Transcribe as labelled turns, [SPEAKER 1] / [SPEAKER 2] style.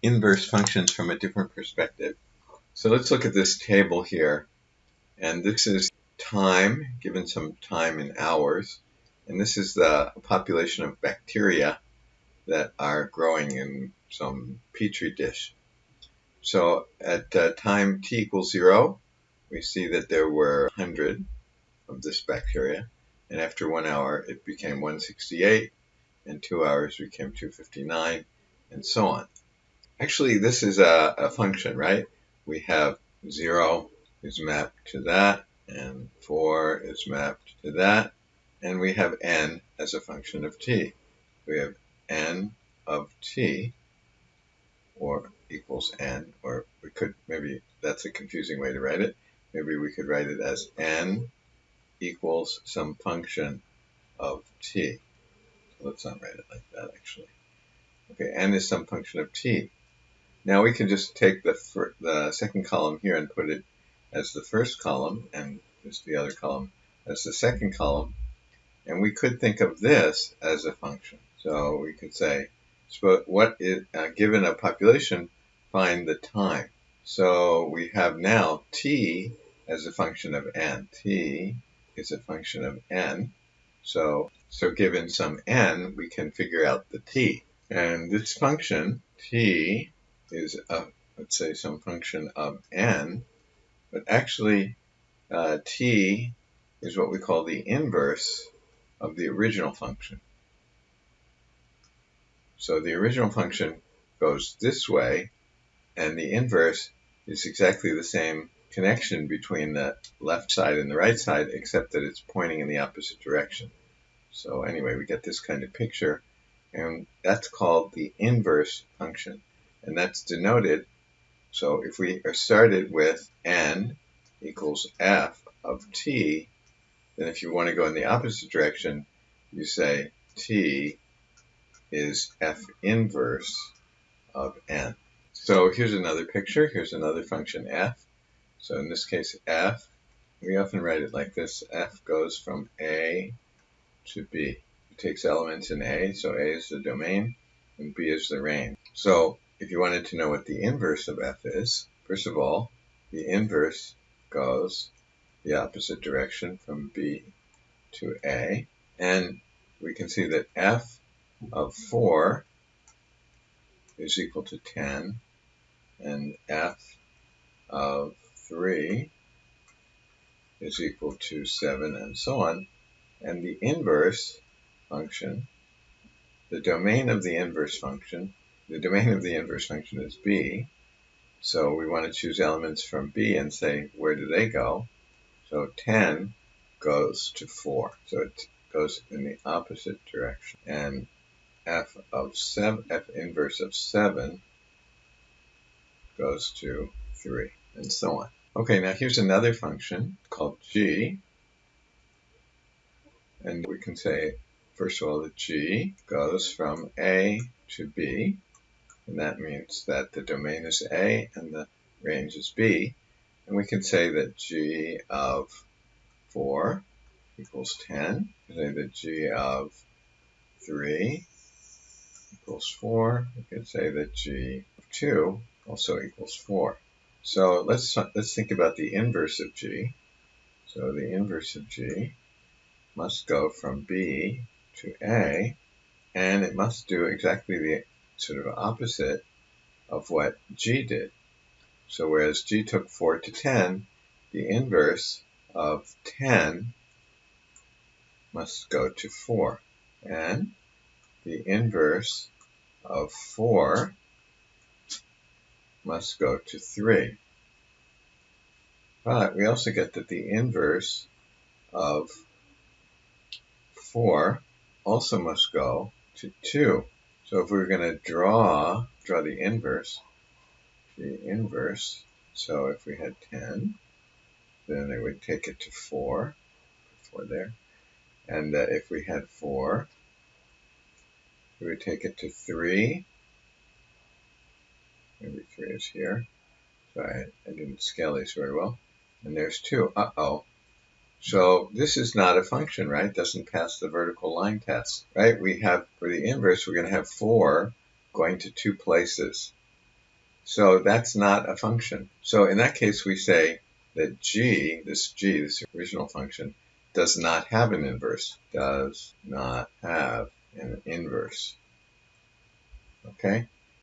[SPEAKER 1] inverse functions from a different perspective. So let's look at this table here. And this is time, given some time in hours. And this is the population of bacteria that are growing in some petri dish. So at time t equals 0, we see that there were 100 of this bacteria. And after 1 hour, it became 168. And 2 hours became 259, and so on. Actually, this is a function, right? We have 0 is mapped to that, and 4 is mapped to that, and we have n as a function of t. We have n of t, or equals n, or we could, maybe that's a confusing way to write it. Maybe we could write it as n equals some function of t. Let's not write it like that, actually. Okay, n is some function of t. Now we can just take the second column here and put it as the first column, and just the other column as the second column. And we could think of this as a function. So we could say, what is, given a population, find the time. So we have now t as a function of n. T is a function of n. So given some n, we can figure out the t. And this function, t, is, let's say, some function of n, but actually t is what we call the inverse of the original function. So the original function goes this way, and the inverse is exactly the same connection between the left side and the right side, except that it's pointing in the opposite direction. So anyway, we get this kind of picture, and that's called the inverse function. And that's denoted, so if we are started with n equals f of t, then if you want to go in the opposite direction, you say t is f inverse of n. So here's another picture. Here's another function f. So in this case, f, we often write it like this. F goes from a to b. It takes elements in a, so a is the domain, and b is the range. So if you wanted to know what the inverse of f is, first of all, the inverse goes the opposite direction from b to a, and we can see that f of 4 is equal to 10, and f of 3 is equal to 7, and so on. And the inverse function, the domain of the inverse function is b. So we want to choose elements from b and say, where do they go? So 10 goes to 4. So it goes in the opposite direction. And f inverse of 7 goes to 3, and so on. Okay, now here's another function called g. And we can say, first of all, that g goes from a to b. And that means that the domain is a and the range is b. And we can say that g of 4 equals 10. We can say that g of 3 equals 4. We can say that g of 2 also equals 4. So let's think about the inverse of g. So the inverse of g must go from b to a, and it must do exactly the sort of opposite of what g did. So whereas g took 4 to 10, the inverse of 10 must go to 4. And the inverse of 4 must go to 3. But we also get that the inverse of 4 also must go to 2. So if we were going to draw the inverse, so if we had 10, then it would take it to 4 there. And if we had 4, we would take it to 3. Maybe 3 is here. So I didn't scale these very well. And there's 2. Uh-oh. So this is not a function, right? It doesn't pass the vertical line test, right? We have, for the inverse, we're going to have 4 going to 2 places. So that's not a function. So in that case, we say that this original function, does not have an inverse. Does not have an inverse. Okay?